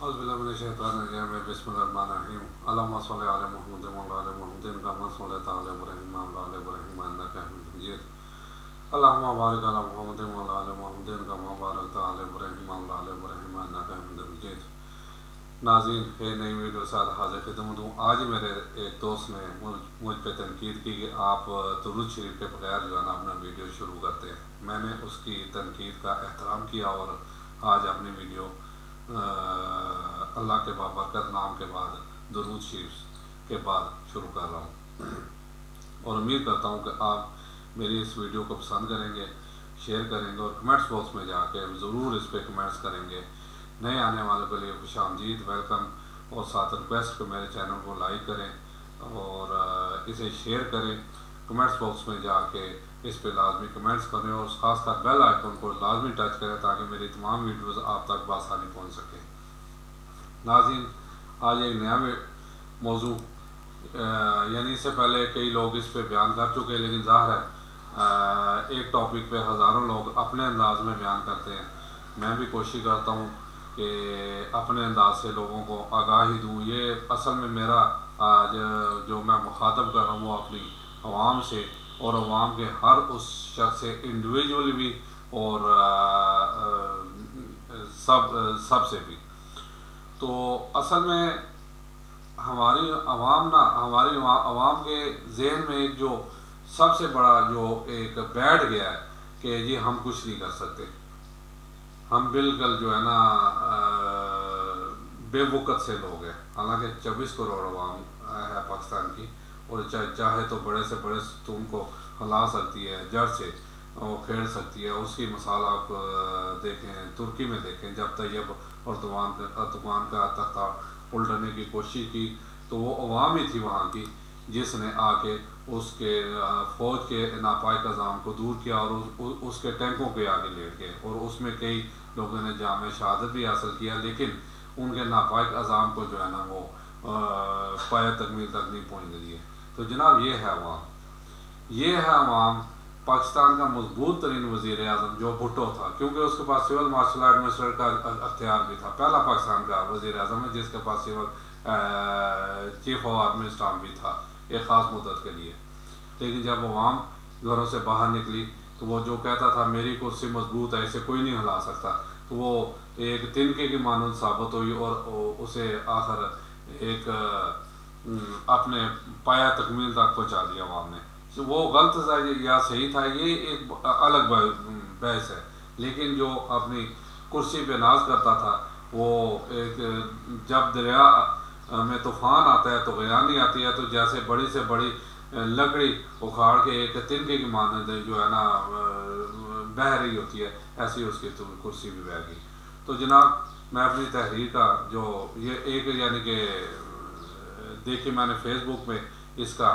बिस्मिल्लाहिर्रहमानिर्रहीम अल्लाहुम्मा सल्लि अला मुहम्मद व अला मुहम्मदिन कमा सल्लैता अला इब्राहीम व अला इब्राहीम इन्नका हमीदुम मजीद अल्लाहुम्मा बारिक अला मुहम्मद व अला मुहम्मदिन कमा बारकता अला इब्राहीम व अला इब्राहीम इन्नका हमीदुम मजीद। नाज़रीन, एक नई वीडियो के साथ हाजिर खिदमत हूँ। आज मेरे एक दोस्त ने मुझ पर तनकीद की कि आप दुरूद शरीफ के बगैर जो है ना अपना वीडियो शुरू करते हैं। मैंने उसकी तनकीद का एहतराम किया और आज अपनी वीडियो अल्लाह के बाबरकत नाम के बाद दुरूद शरीफ के बाद शुरू कर रहा हूँ और उम्मीद करता हूँ कि आप मेरी इस वीडियो को पसंद करेंगे, शेयर करेंगे और कमेंट्स बॉक्स में जाके ज़रूर इस पर कमेंट्स करेंगे। नए आने वालों के लिए खुशामदीद वेलकम और साथ रिक्वेस्ट कि मेरे चैनल को लाइक करें और इसे शेयर करें। कमेंट्स बॉक्स में जाके इस पे लाजमी कमेंट्स करें और ख़ासकर बेल आइकन को लाजमी टच करें ताकि मेरी तमाम वीडियोस आप तक बआसानी पहुंच सके। नाज़रीन, आज एक नया मौजू यानी इससे पहले कई लोग इस पे बयान कर चुके हैं, लेकिन ज़ाहिर है एक टॉपिक पे हज़ारों लोग अपने अंदाज में बयान करते हैं। मैं भी कोशिश करता हूँ कि अपने अंदाज से लोगों को आगाही दूँ। ये असल में मेरा आज जो मैं मुखातब कर रहा हूँ वो अपनी आवाम से और आवाम के हर उस शख्स से इंडिविजुअली भी और सब से भी। तो असल में हमारी आवाम के जहन में एक जो सबसे बड़ा जो एक बैठ गया है कि जी हम कुछ नहीं कर सकते, हम बिल्कुल जो है ना बेवकूफ़ से लोग हैं। हालांकि 24 करोड़ आवाम है पाकिस्तान की और चाहे तो बड़े से बड़े सतून को हिला सकती है, जड़ से वो खेल सकती है। उसकी मिसाल आप देखें, तुर्की में देखें, जब तैयब अर्दोगान का तख्ता उल्टने की कोशिश की तो वो अवाम ही थी वहाँ की जिसने आके उसके फ़ौज के नापाक निज़ाम को दूर किया और उसके टैंकों के आगे लेट गए और उसमें कई लोगों ने जाम शहादत भी हासिल किया, लेकिन उनके नापाक निज़ाम को जो है ना वो पाया तकमील तक नहीं पहुँचने दिए। तो जनाब ये है अवाम पाकिस्तान का मजबूत तरीन वज़ीर आज़म जो भुट्टो था, क्योंकि उसके पास सिविल मार्शल एडमिनिस्ट्रेटर का अख्तियार भी था। पहला पाकिस्तान का वज़ीर आज़म है जिसके पास civil chief of army staff भी था एक ख़ास मुद्दत के लिए। लेकिन जब अवाम घरों से बाहर निकली तो वो जो कहता था मेरी कुर्सी मजबूत है, इसे कोई नहीं हिला सकता, तो वो एक तिनके की मानूद साबित हुई और उसे आखिर एक अपने पाया तकमील तक पहुँचा दिया अवाम ने। तो वो गलत था या सही था ये एक अलग बहस है, लेकिन जो अपनी कुर्सी पे नाज करता था वो एक जब दरिया में तूफान आता है तो गयानी आती है, तो जैसे बड़ी से बड़ी लकड़ी उखाड़ के एक तिनके की मानद जो है ना बह रही होती है, ऐसी उसकी तो कुर्सी भी बह गई। तो जनाब मैं अपनी तहरीर का जो ये एक यानी कि देखिए मैंने फेसबुक में इसका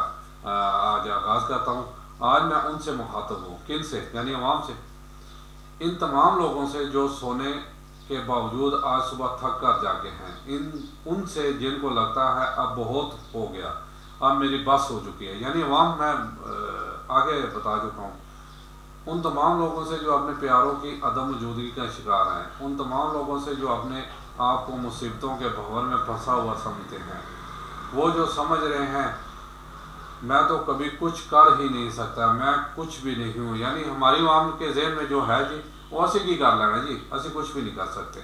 आज आगाज़ करता हूँ। आज मैं उनसे मुखातब हूँ, किन से, यानी अवाम से, इन तमाम लोगों से जो सोने के बावजूद आज सुबह थक कर जागे हैं, उनसे जिनको लगता है अब बहुत हो गया, अब मेरी बस हो चुकी है, यानी अवाम मैं आगे बता चुका हूँ। उन तमाम लोगों से जो अपने प्यारों की अदम मौजूदगी का शिकार हैं, उन तमाम लोगों से जो अपने आप को मुसीबतों के भंवर में फंसा हुआ समझते हैं, वो जो समझ रहे हैं मैं तो कभी कुछ कर ही नहीं सकता, मैं कुछ भी नहीं हूँ, यानी हमारी आवाम के जहन में जो है जी वो असी की कर लेना जी, असी कुछ भी नहीं कर सकते।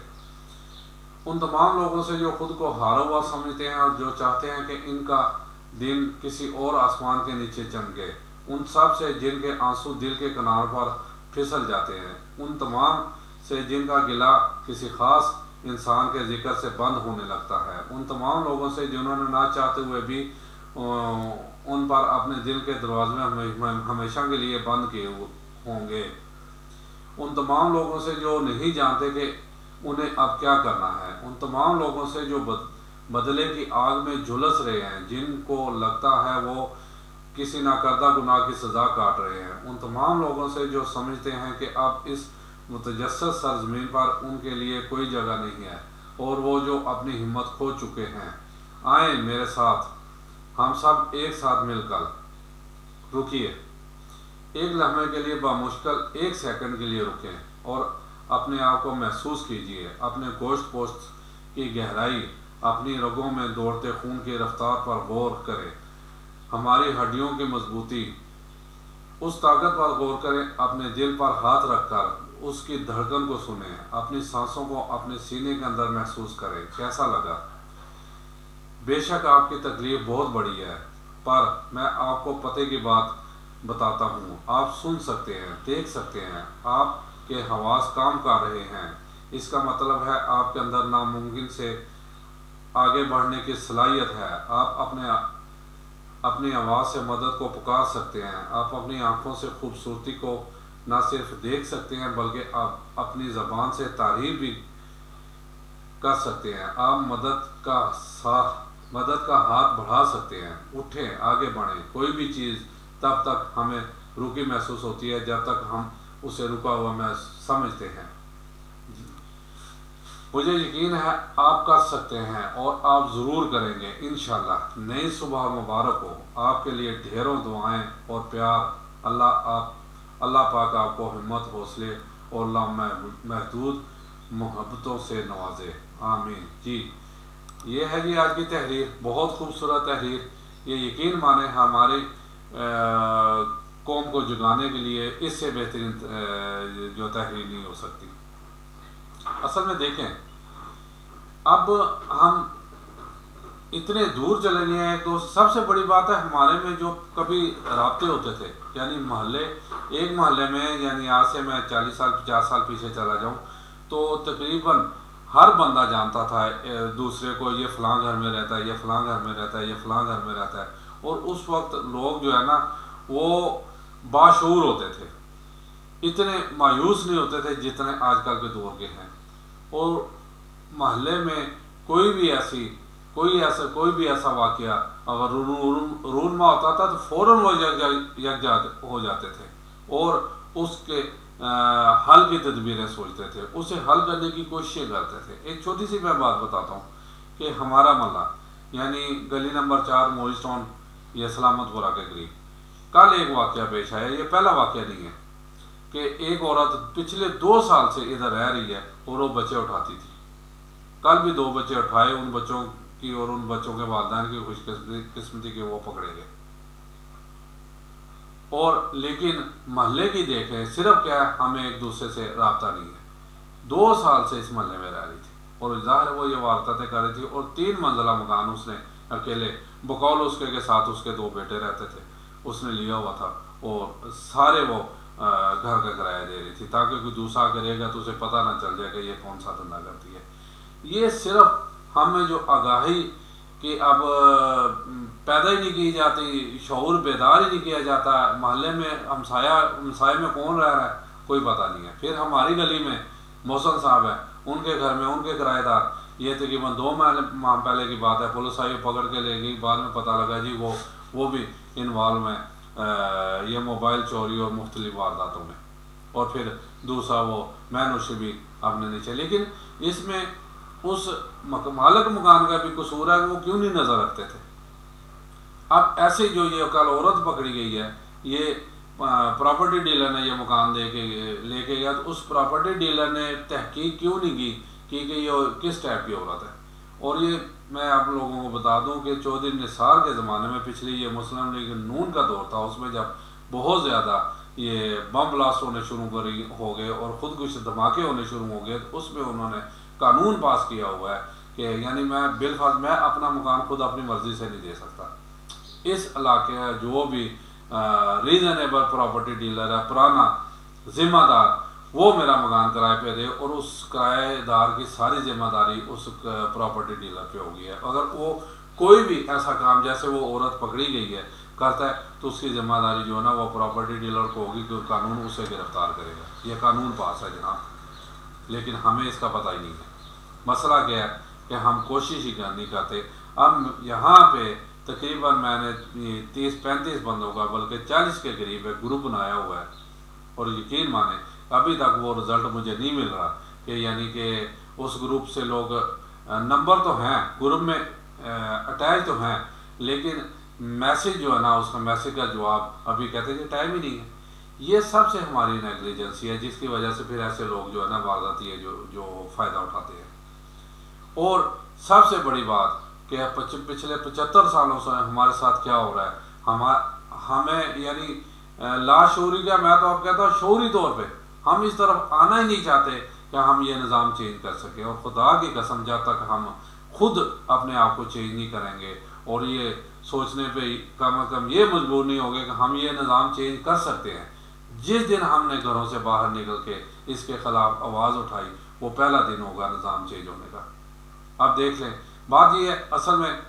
उन तमाम लोगों से जो खुद को हारा हुआ समझते हैं और जो चाहते हैं कि इनका दिन किसी और आसमान के नीचे चमके, उन सब से जिनके आंसू दिल के किनार पर फिसल जाते हैं, उन तमाम से जिनका गिला किसी ख़ास इंसान के जिक्र से बंद होने लगता है, उन तमाम लोगों से जिन्होंने ना चाहते हुए भी उन पर अपने दिल के दरवाजे हमेशा के लिए बंद किए होंगे, उन तमाम लोगों से जो नहीं जानते कि उन्हें अब क्या करना है, उन तमाम लोगों से जो बदले की आग में झुलस रहे हैं, जिनको लगता है वो किसी नाकर्दा गुनाह की सज़ा काट रहे हैं, उन तमाम लोगों से जो समझते हैं कि अब इस मुतजस्सस सरजमीन पर उनके लिए कोई जगह नहीं है और वो जो अपनी हिम्मत खो चुके हैं, आए मेरे साथ, हम सब एक साथ मिलकर रुकिए, एक लम्हे के लिए बामुश्किल एक सेकंड के लिए रुकें और अपने आप को महसूस कीजिए, अपने गोश्त पोश्त की गहराई, अपनी रगों में दौड़ते खून की रफ्तार पर गौर करें, हमारी हड्डियों की मजबूती, उस ताकत पर गौर करें, अपने दिल पर हाथ रखकर उसकी धड़कन को सुनें, अपनी सांसों को अपने सीने के अंदर महसूस करें, कैसा लगा। बेशक आपकी तकलीफ बहुत बड़ी है, पर मैं आपको पते की बात बताता हूँ, आप सुन सकते हैं, देख सकते हैं, आपके हवास काम कर रहे हैं। इसका मतलब है आपके अंदर नामुमकिन से आगे बढ़ने की सलाहियत है। आप अपनी आवाज़ से मदद को पुकार सकते हैं। आप अपनी आंखों से खूबसूरती को न सिर्फ देख सकते हैं बल्कि आप अपनी ज़बान से तारीफ भी कर सकते हैं। आप मदद का हाथ बढ़ा सकते हैं। उठें, आगे बढ़ें। कोई भी चीज़ तब तक हमें रुकी महसूस होती है जब तक हम उसे रुका हुआ समझते हैं। मुझे यकीन है आप कर सकते हैं और आप ज़रूर करेंगे इंशाअल्लाह। नई सुबह मुबारक हो। आपके लिए ढेरों दुआएं और प्यार। अल्लाह पाक आपको हिम्मत, हौसले और लामहदूद मोहब्बतों से नवाजे। आमीन। जी, ये है जी आज की तहरीर, बहुत खूबसूरत तहरीर। ये यकीन माने हमारी कौम को जगाने के लिए इससे बेहतरीन जो तहरीर नहीं हो सकती। असल में देखें, अब हम इतने दूर चले गए हैं, तो सबसे बड़ी बात है हमारे में जो कभी राब्ते होते थे, यानी एक मोहल्ले में, यानी आज से मैं 40 साल 50 साल पीछे चला जाऊं तो तकरीबन हर बंदा जानता था दूसरे को, ये फ़लाँ घर में रहता है, ये फ़लाँ घर में रहता है, ये फ़लाँ घर में रहता है। और उस वक्त लोग जो है ना वो बाशऊर होते थे, इतने मायूस नहीं होते थे जितने आजकल के दौर के हैं। और महल्ले में कोई भी ऐसा वाक़या अगर रूनमा होता था तो फ़ौरन वो यकजा हो जाते थे और उसके हल की तदबीरें सोचते थे, उसे हल करने की कोशिशें करते थे। एक छोटी सी मैं बात बताता हूँ कि हमारा मोहल्ला यानी गली नंबर 4 मोइज टाउन, ये सलामतपुरा के करीब, कल एक वाक़या पेश आया। ये पहला वाक़या नहीं है कि एक औरत पिछले 2 साल से इधर रह रही है और वो बच्चे उठाती थी। कल भी 2 बच्चे उठाए, उन बच्चों की और उन बच्चों के वालिदैन की खुशकिस्मती के वो पकड़े गए। और लेकिन महल्ले की देखें, सिर्फ क्या है, हमें एक दूसरे से रब्ता नहीं है। 2 साल से इस महल्ले में रह रही थी और ज़ाहिर है वो ये वारदातें कर रही थी। और 3 मंजिला मकान उसने अकेले, बकौल उसके साथ उसके 2 बेटे रहते थे, उसने लिया हुआ था और सारे वो घर का किराया दे रही थी ताकि कोई दूसरा करेगा तो उसे पता ना चल जाए कि ये कौन सा धंधा करती है। ये सिर्फ हमें जो आगाही कि अब पैदा ही नहीं की जाती, शऊर बेदार ही नहीं किया जाता, मोहल्ले में हमसाए में कौन रह रहा है कोई पता नहीं है। फिर हमारी गली में मोहसन साहब है, उनके घर में उनके किराएदार, ये तकरीबन 2 माह पहले की बात है, पुलिस आई पकड़ के ले गई। बाद में पता लगा जी वो भी इन्वॉल्व हैं ये मोबाइल चोरी और मुख्तलिफ वारदातों में। और फिर दूसरा वो मैनुशी भी आपने नीचे। लेकिन इसमें उस मालिक मकान का भी कसूर है, वो क्यों नहीं नज़र रखते थे। अब ऐसे जो ये कल औरत पकड़ी गई है, ये प्रॉपर्टी डीलर ने ये मकान लेके गया, तो उस प्रॉपर्टी डीलर ने तहकीक क्यों नहीं की कि ये किस टाइप की औरत है। और ये मैं आप लोगों को बता दूं कि चौधरी निसार के ज़माने में, पिछली ये मुस्लिम लीग नून का दौर था, उसमें जब बहुत ज़्यादा ये बम ब्लास्ट होने शुरू हो गए और ख़ुदकुश धमाके होने शुरू हो गए, तो उसमें उन्होंने कानून पास किया हुआ है कि यानी मैं अपना मकान खुद अपनी मर्ज़ी से नहीं दे सकता। इस इलाके जो भी रीज़नेबल प्रॉपर्टी डीलर है, पुराना ज़िम्मेदार, वो मेरा मकान किराए पे दे और उस किराएदार की सारी जिम्मेदारी उस प्रॉपर्टी डीलर पे होगी है। अगर वो कोई भी ऐसा काम, जैसे वो औरत पकड़ी गई है, करता है तो उसकी जिम्मेदारी जो है ना वो प्रॉपर्टी डीलर को होगी कि कानून उसे गिरफ्तार करेगा। ये कानून पास है जनाब, लेकिन हमें इसका पता ही नहीं है। मसला क्या है कि हम कोशिश ही नहीं करते। अब यहाँ पे तकरीबन मैंने 30-35 बंदों का, बल्कि 40 के करीब एक ग्रुप बनाया हुआ है और यकीन माने अभी तक वो रिज़ल्ट मुझे नहीं मिल रहा कि यानी कि उस ग्रुप से लोग, नंबर तो हैं ग्रुप में अटैच तो हैं, लेकिन मैसेज जो है ना, उसका मैसेज का जवाब अभी कहते हैं कि टाइम ही नहीं है। ये सबसे हमारी नेग्लिजेंसी है जिसकी वजह से फिर ऐसे लोग जो है ना वारदाती है जो फ़ायदा उठाते हैं। और सबसे बड़ी बात कि पिछले 75 सालों से हमारे साथ क्या हो रहा है, हमें यानी लाशऊरी का, मैं तो अब कहता हूँ शऊरी तौर पे हम इस तरफ आना ही नहीं चाहते कि हम ये निज़ाम चेंज कर सकें। और खुदा की कसम जब तक हम खुद अपने आप को चेंज नहीं करेंगे और ये सोचने पे कम से कम ये मजबूर नहीं होंगे कि हम ये निज़ाम चेंज कर सकते हैं, जिस दिन हमने घरों से बाहर निकल के इसके ख़िलाफ़ आवाज़ उठाई वो पहला दिन होगा निज़ाम चेंज होने का। अब देख लें, बात ये है, असल में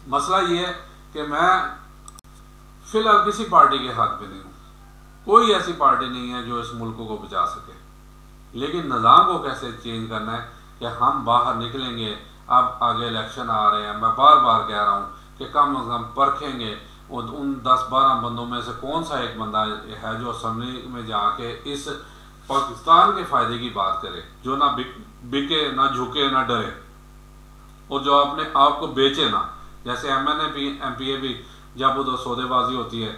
मसला ये है कि मैं फ़िलहाल किसी पार्टी के हाथ में नहीं हूँ, कोई ऐसी पार्टी नहीं है जो इस मुल्क को बचा सके, लेकिन निज़ाम को कैसे चेंज करना है कि हम बाहर निकलेंगे। अब आगे इलेक्शन आ रहे हैं, मैं बार बार कह रहा हूँ कि कम अज़ कम परखेंगे उन 10-12 बंदों में से कौन सा एक बंदा है जो असम्बली में जाके इस पाकिस्तान के फ़ायदे की बात करे, जो ना बिके ना झुके ना डरे और जो अपने आप को बेचे ना। जैसे MPA भी जब उधर सौदेबाजी होती है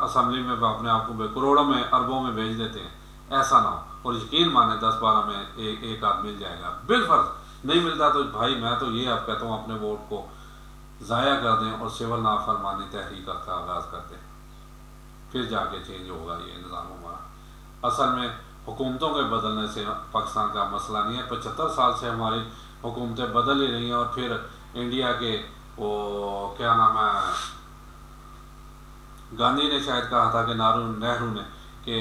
असम्बली में अपने आप को करोड़ों में अरबों में बेच देते हैं, ऐसा ना हो। और यकीन माने 10-12 में एक आदमी मिल जाएगा, बिलफर्ज नहीं मिलता तो भाई मैं तो ये अब कहता हूँ अपने वोट को ज़ाया कर दें और सिविल नाफरमानी तहरीक का आगाज़ कर दें, फिर जाके चेंज होगा ये निज़ाम हमारा। असल में हुकूमतों के बदलने से पाकिस्तान का मसला नहीं है, 75 साल से हमारी हुकूमतें बदल ही रही हैं। और फिर इंडिया के वो क्या नाम है, गांधी ने शायद कहा था कि नेहरू ने कि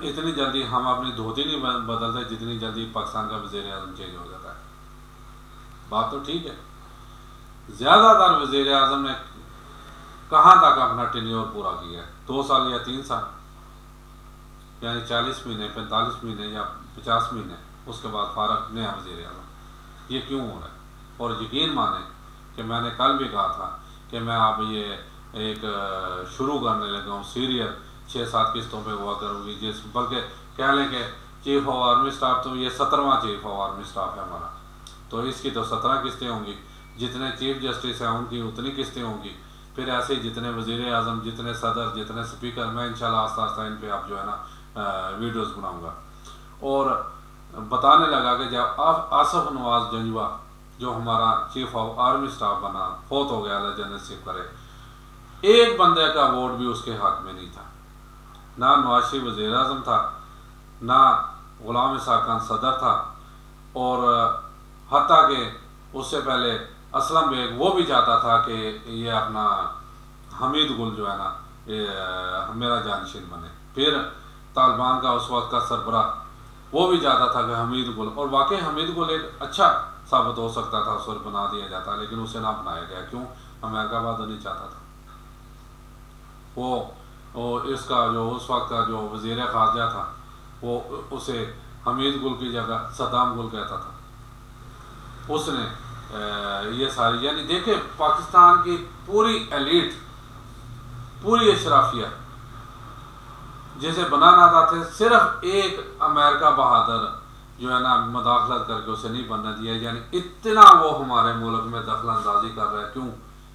इतनी जल्दी हम अपनी धोती नहीं बदलते जितनी जल्दी पाकिस्तान का वज़ीर आज़म चेंज हो जाता है। बात तो ठीक है, ज़्यादातर वज़ीर आज़म ने कहाँ तक अपना टेन्योर पूरा किया है, 2 साल या 3 साल, यानी 40 महीने 45 महीने या 50 महीने, उसके बाद फारग नया वज़ीर आज़म। ये क्यों हो रहा है? और यकीन माने कि मैंने कल भी कहा था कि मैं अब ये एक शुरू करने लगा हूँ सीरियल, 6-7 किस्तों पे हुआ करूँगी, जिस बल्कि कह लें कि चीफ ऑफ आर्मी स्टाफ तो ये 17वां चीफ ऑफ आर्मी स्टाफ है हमारा, तो इसकी तो 17 किस्तें होंगी, जितने चीफ जस्टिस हैं उनकी उतनी किस्तें होंगी, फिर ऐसे ही जितने वज़ीर आज़म, जितने सदर, जितने स्पीकर, मैं इंशाल्लाह आस्ता आस्ता इन पर आप जो है ना वीडियोज़ बनाऊँगा। और बताने लगा कि जब आसफ नवाज जंजवा जो हमारा चीफ ऑफ आर्मी स्टाफ बना, फौत हो गया, अल्लाह जन्नत नसीब करे, एक बंदे का वोट भी उसके हाथ में नहीं था, ना नवाज शरीफ वज़ीर आज़म था, ना ग़ुलाम इसाक़ खान सदर था, और हत्ता कि उससे पहले असलम बेग वो भी चाहता था कि ये अपना हमीद गुल जो है ना मेरा जानशीन बने। फिर तालिबान का उस वक्त का सरबराह वो भी चाहता था कि हमीद गुल, और वाकई हमीद गुल एक अच्छा साबित हो सकता था, उस पर बना दिया जाता, लेकिन उसे ना बनाया गया। क्यों? अमेरिका वादा नहीं चाहता था। वो इसका जो उस वक्त का जो वज़ीर ख़ारजा था वो उसे हमीद गुल की जगह सद्दाम गुल कहता था। उसने ये सारी, यानी देखे पाकिस्तान की पूरी एलीट, पूरी अशराफिया जिसे बनाना चाहते, सिर्फ एक अमेरिका बहादुर जो है ना मदाखलत करके उसे नहीं बनने दिया। यानी इतना वो हमारे मुल्क में दखल अंदाजी कर रहा है। क्यों?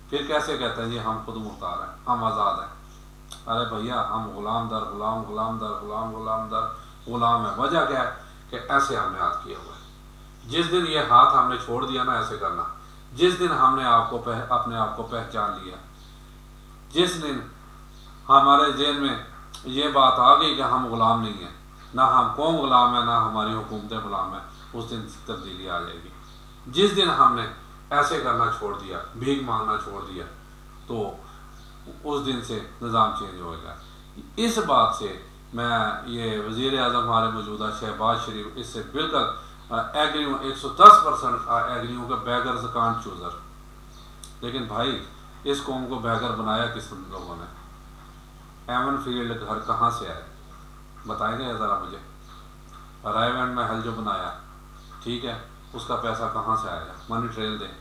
फिर कैसे कहते हैं जी हम खुद मुख्तार हैं, हम आज़ाद हैं। अरे भैया, हम गुलाम दर गुलाम, गुलाम दर गुलाम, गुलाम दर गुलाम है। वजह क्या है कि ऐसे हमने हाथ किया हुआ है। जिस दिन ये हाथ हमने छोड़ दिया ना ऐसे करना, जिस दिन हमने अपने आप को पहचान लिया, जिस दिन हमारे जेल में ये बात आ गई कि हम गुलाम नहीं हैं, ना हम कौम गुलाम है, ना हमारी हुकूमतें गुलाम है, उस दिन तब्दीली आ जाएगी। जिस दिन हमने ऐसे करना छोड़ दिया, भीख मांगना छोड़ दिया, तो उस दिन से निज़ाम चेंज होएगा। इस बात से मैं ये वज़ीर आज़म हमारे मौजूदा शहबाज शरीफ, इससे बिल्कुल एग्री हूँ, 110% एग्री हूँ कि बेगर्स कांट चूज़र। लेकिन भाई, इस कौम को बेगर बनाया किस लोगों ने? एवन फील्ड घर कहाँ से आया बताएंगे ज़रा मुझे? रायवंड महल जो बनाया, ठीक है, उसका पैसा कहाँ से आया? मनी ट्रेल दें।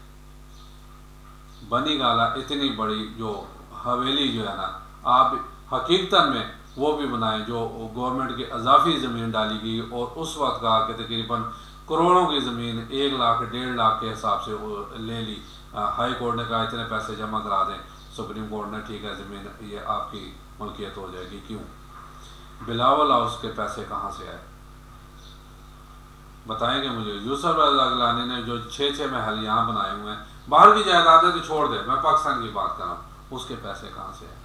बनी गाला इतनी बड़ी जो हवेली जो है ना, आप हकीकत में वो भी बनाए जो गवर्नमेंट की इजाफी ज़मीन डाली गई, और उस वक्त का कि तकरीबन करोड़ों की ज़मीन 1 लाख 1.5 लाख के हिसाब से वो ले ली। हाई कोर्ट ने कहा इतने पैसे जमा करा दें, सुप्रीम कोर्ट ने ठीक है ज़मीन ये आपकी मलकियत हो जाएगी। क्यों? बिलावल हाउस के पैसे कहाँ से आए? बताएंगे मुझे। यूसुफ रज़ा गिलानी ने जो 6-6 महल यहाँ बनाए हुए हैं, बाहर की जायदादें तो छोड़ दे, मैं पाकिस्तान की बात कर रहा हूँ, उसके पैसे कहाँ से आए?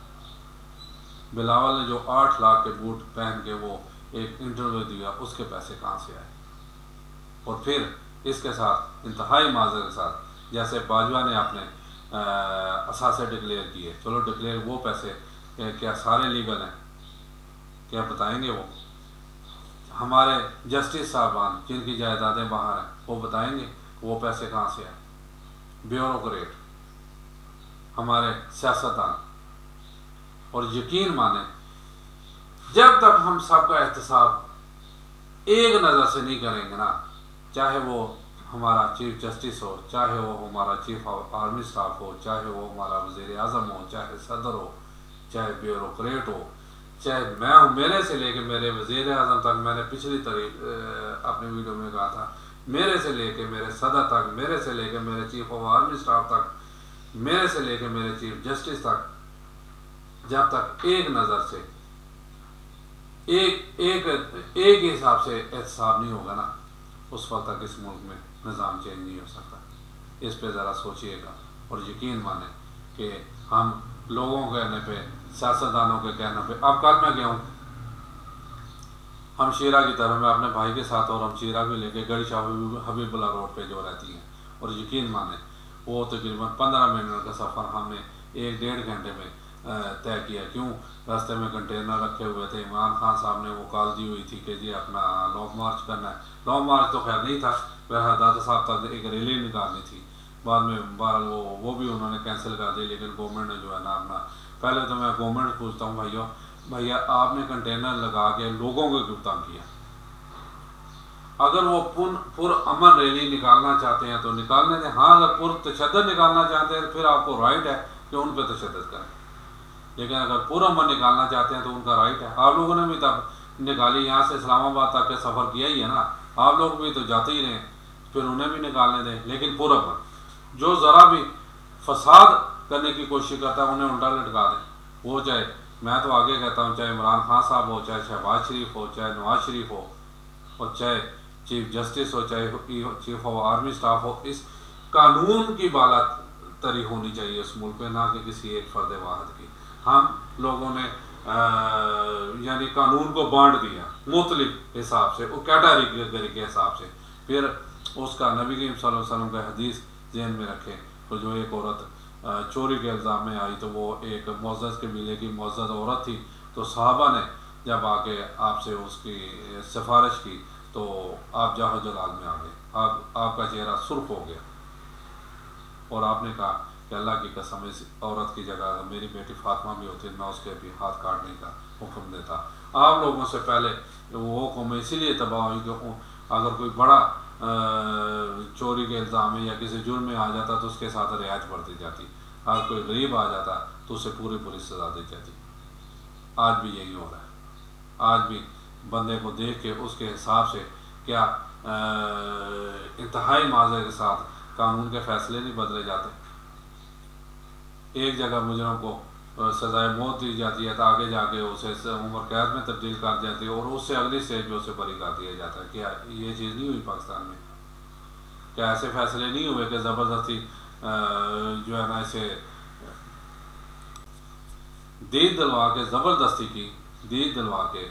बिलावल ने जो 8 लाख के बूट पहन के वो एक इंटरव्यू दिया, उसके पैसे कहाँ से आए? और फिर इसके साथ इंतहाई माजर के साथ जैसे बाजवा ने अपने असासे डिक्लेयर किए, चलो डिक्लेयर, वो पैसे क्या सारे लीगल हैं? क्या बताएंगे वो? हमारे जस्टिस साहबान जिनकी जायदादें बाहर हैं, वो बताएंगे वो पैसे कहाँ से आए? ब्यूरोक्रेट, हमारे सियासतदान। और यकीन माने, जब तक हम सबका एहतसाब एक नज़र से नहीं करेंगे ना, चाहे वो हमारा चीफ जस्टिस हो, चाहे वो हमारा चीफ आर्मी स्टाफ हो, चाहे वो हमारा वज़ीर आज़म हो, चाहे सदर हो, चाहे ब्यूरोक्रेट हो, चाहे मैं हूँ, मेरे से लेके मेरे वज़ीर आज़म तक, मैंने पिछली अपनी वीडियो में कहा था, मेरे से लेके मेरे सदर तक, मेरे से लेके मेरे चीफ ऑफ आर्मी स्टाफ तक, मेरे से लेके मेरे चीफ जस्टिस तक, जब तक एक नज़र से एक हिसाब से एहतसाब नहीं होगा ना, उस वक्त तक इस मुल्क में निज़ाम चेंज नहीं हो सकता। इस पे ज़रा सोचिएगा और यकीन माने कि हम लोगों के कहने पे, सियासतदानों के कहने पे, अब कल मैं गया हूँ हमशीरा की तरफ, मैं अपने भाई के साथ, और हमशीरा भी लेके गढ़ी शाह हबीबुल्ला रोड पे जो रहती हैं, और यकीन माने वो तकरीबन 15 मिनट का सफ़र हमने 1-1.5 घंटे में तय किया। क्यों? रास्ते में कंटेनर रखे हुए थे, इमरान खान साहब ने वो कॉल दी हुई थी कि जी अपना लॉन्ग मार्च करना है। लॉन्ग मार्च तो खैर नहीं था, वह दादा साहब तक एक रैली निकालनी थी, बाद में बहरहाल वो भी उन्होंने कैंसिल कर दी। लेकिन गवर्नमेंट ने जो है ना अपना, पहले तो मैं गवर्नमेंट पूछता हूँ, भैया आपने कंटेनर लगा के लोगों को क्यों तंग किया? अगर वो पुरअमन रैली निकालना चाहते हैं तो निकालने दें। हाँ, अगर पुरतशद्दुद निकालना चाहते हैं तो फिर आपको राइट है कि उन पर तशद्दुद करें, लेकिन अगर पुरअमन निकालना चाहते हैं तो उनका राइट है। आप लोगों ने भी तब निकाली, यहाँ से इस्लामाबाद तक के सफ़र किया ही है ना, आप लोग भी तो जाते ही रहे, फिर उन्हें भी निकालने दें, लेकिन पुरअमन। जो ज़रा भी फसाद करने की कोशिश करता है उन्हें उल्टा लटका दें। वो चाहे, मैं तो आगे कहता हूँ, चाहे इमरान खान साहब हो, चाहे शहबाज शरीफ हो, चाहे नवाज शरीफ हो, और चाहे चीफ जस्टिस हो, चाहे चीफ ऑफ आर्मी स्टाफ हो, इस कानून की बाला तरी होनी चाहिए उस मुल्क में, ना कि किसी एक फ़र्द वाहिद की। हम लोगों ने यानी कानून को बांट दिया मुख्तलिफ हिसाब से, वो कैटेगरी के हिसाब से, फिर उसका नबी करीम सल्लल्लाहु अलैहि वसल्लम का हदीस जहन में रखें। तो जो एक औरत चोरी के इल्ज़ाम में आई, तो वो एक मुअज़्ज़ज़ कबीले की मुअज़्ज़ज़ औरत थी, तो सहाबा ने जब आके आपसे उसकी सिफारिश की तो आप जाहो जलाल में आ गए, आपका चेहरा सुर्ख हो गया, और आपने कहा कि अल्लाह की कसम, इस औरत की जगह अगर मेरी बेटी फातिमा भी होती मैं उसके भी हाथ काटने का हुक्म देता। आप लोगों से पहले वो कौम इसीलिए तबाह हुई कि अगर कोई बड़ा चोरी के इल्ज़ाम में या किसी जुर्म में आ जाता तो उसके साथ रियायत बढ़ती जाती, अगर कोई गरीब आ जाता तो उसे पूरी सज़ा दी जाती। आज भी यही हो रहा है। आज भी बंदे को देख के उसके हिसाब से क्या इंतहाई माज़े के साथ कानून के फ़ैसले नहीं बदले जाते। एक जगह मुजरम को सज़ाए मौत दी जाती है तो आगे जाके उसे उम्र कैद में तब्दील कर जाती है, और उससे अगली स्टेज में उसे बरी कर दिया जाता है। क्या ये चीज़ नहीं हुई पाकिस्तान में? क्या ऐसे फैसले नहीं हुए कि ज़बरदस्ती जो है ना, इसे दीद दिलवा के, ज़बरदस्ती की दीद दिलवा के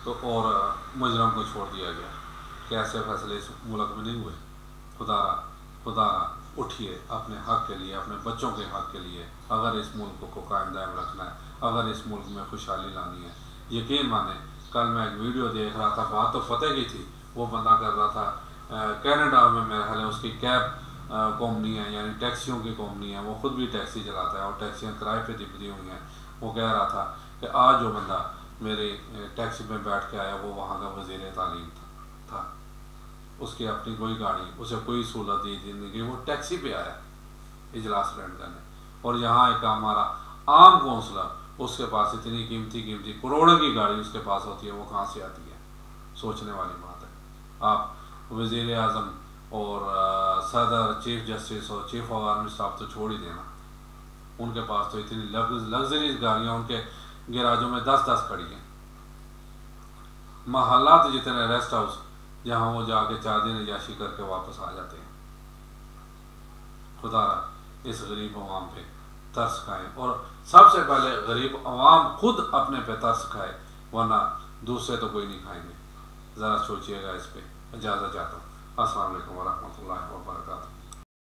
तो और मुजरम को छोड़ दिया गया? क्या ऐसे फैसले इस मुल्क में नहीं हुए? खुदारा उठिए अपने हक़ के लिए, अपने बच्चों के हक़ के लिए। अगर इस मुल्क को कायम दायम रखना है, अगर इस मुल्क में खुशहाली लानी है, यकीन माने, कल मैं एक वीडियो देख रहा था, बात तो फतेह की थी, वो बंदा कर रहा था कनाडा में, मेरा ख्याल है उसकी कैब कंपनी है, यानी टैक्सियों की कंपनी है, वो ख़ुद भी टैक्सी चलाता है और टैक्सियाँ किराए पे दी हुई हैं। वो कह रहा था कि आज जो बंदा मेरी टैक्सी में बैठ के आया वो वहाँ का वज़ीर तालीम था, उसकी अपनी कोई गाड़ी, उसे कोई सहूलत दी नहीं गई, वो टैक्सी पे आया इजलास अटेंड करने। और यहाँ एक हमारा आम कौंसलर, उसके पास इतनी कीमती करोड़ों की गाड़ी उसके पास होती है, वो कहाँ से आती है? सोचने वाली बात है। आप वज़ीर आज़म और सदर, चीफ जस्टिस और चीफ ऑफ आर्मी स्टाफ तो छोड़ ही देना, उनके पास तो इतनी लग्जरीज गाड़ियाँ उनके गैराजों में 10-10 खड़ी हैं। महल्लात जितने रेस्ट हाउस जहाँ वो जाके 4 दिन अय्याशी करके वापस आ जाते हैं। खुदा इस गरीब अवाम पे तरस खाए, और सबसे पहले गरीब अवाम खुद अपने पे तरस खाए, वरना दूसरे तो कोई नहीं खाएंगे। ज़रा सोचिएगा इस पे। इजाज़त चाहता हूँ। अस्सलाम वालेकुम वरहमतुल्लाहि वबरकातुहू।